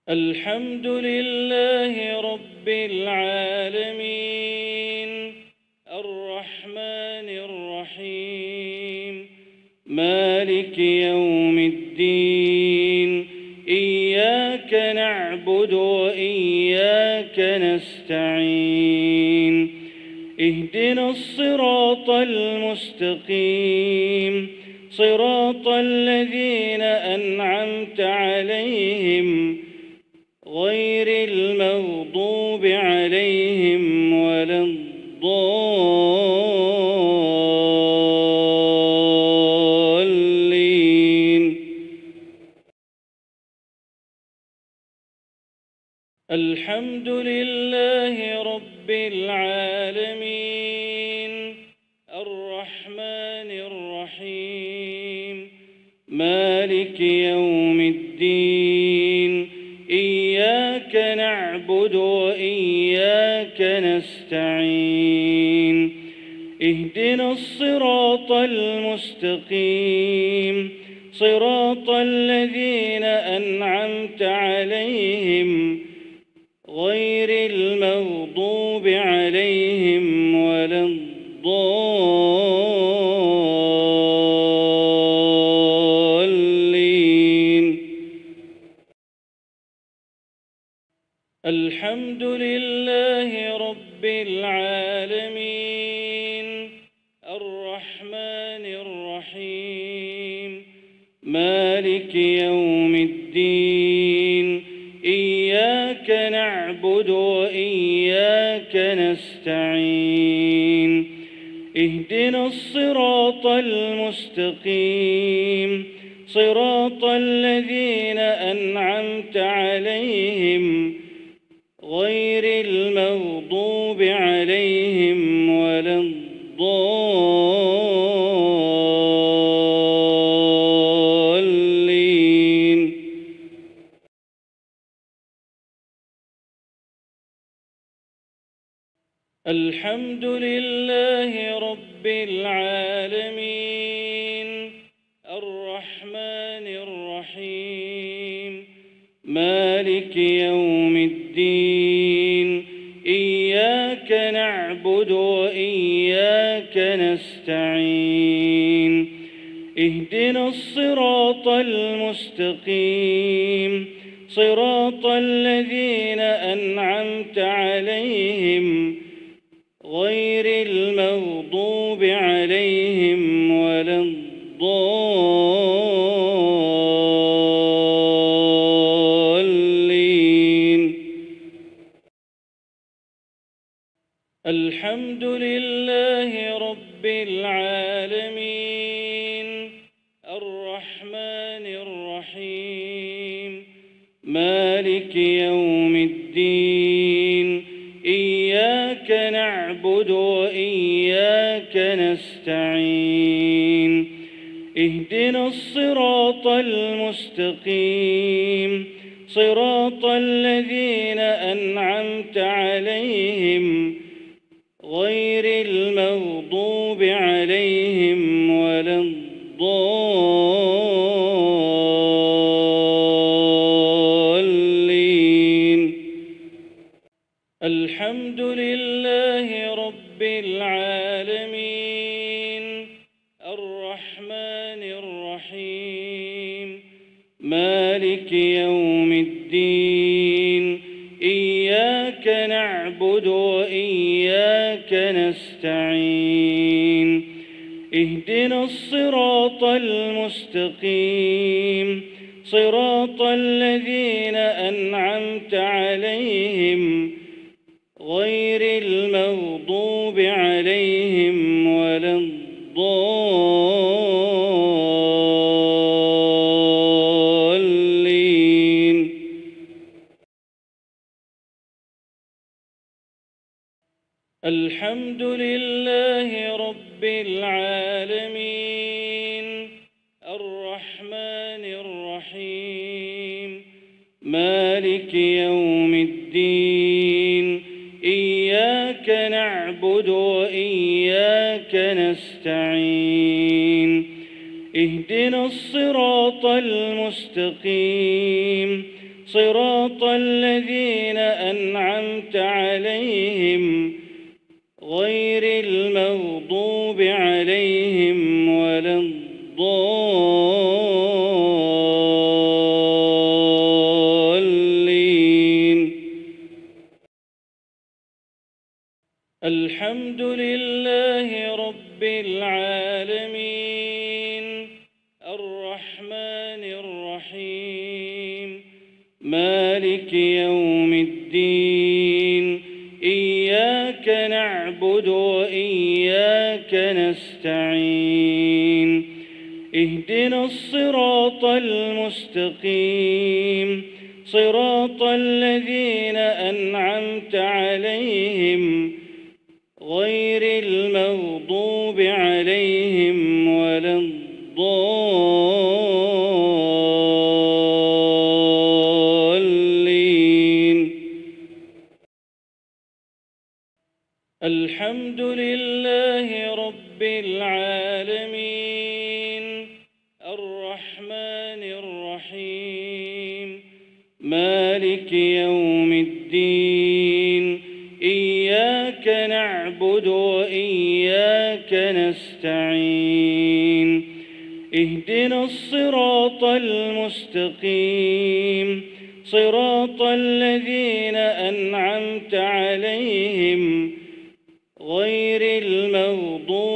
الحمد لله رب العالمين الرحمن الرحيم مالك يوم الدين إياك نعبد وإياك نستعين اهدنا الصراط المستقيم صراط الذين أنعمت عليهم غير المغضوب عليهم ولا الضالين. الحمد لله رب العالمين الرحمن الرحيم مالك يوم الدين إياك نعبد وإياك نستعين اهدنا الصراط المستقيم صراط الذين أنعمت عليهم غير المغضوب عليهم ولا الضالين. الحمد لله رب العالمين الرحمن الرحيم مالك يوم الدين إياك نعبد وإياك نستعين اهدنا الصراط المستقيم صراط الذين أنعمت عليهم غير المغضوب عليهم ولا الضالين. الحمد لله رب العالمين الرحمن الرحيم مالك يوم الدين إياك نعبد وإياك نستعين اهدنا الصراط المستقيم صراط الذين أنعمت عليهم غير المغضوب عليهم ولا الضالين. الحمد لله رب العالمين الرحمن الرحيم مالك يوم الدين إياك نعبد وإياك نستعين اهدنا الصراط المستقيم صراط الذين أنعمت عليهم غير المغضوب عليهم ولا الضالين. الحمد لله رب العالمين الرحمن الرحيم مالك يوم الدين إياك نعبد وإياك نستعين اهدنا الصراط المستقيم صراط الذين أنعمت عليهم غير المغضوب عليهم ولا الضالين. الحمد لله رب العالمين الرحمن الرحيم مالك يوم الدين إياك نعبد وإياك نستعين اهدنا الصراط المستقيم صراط الذين أنعمت عليهم غير المغضوب عليهم ولا الضالين. الحمد لله رب العالمين الرحمن الرحيم مالك يوم الدين إياك نعبد وإياك نستعين اهدنا الصراط المستقيم صراط الذين أنعمت عليهم غير المغضوب عليهم ولا الضالين. الحمد لله رب العالمين الرحمن الرحيم مالك يوم الدين إياك نعبد وإياك نستعين اهدنا الصراط المستقيم صراط الذين أنعمت عليهم غير المغضوب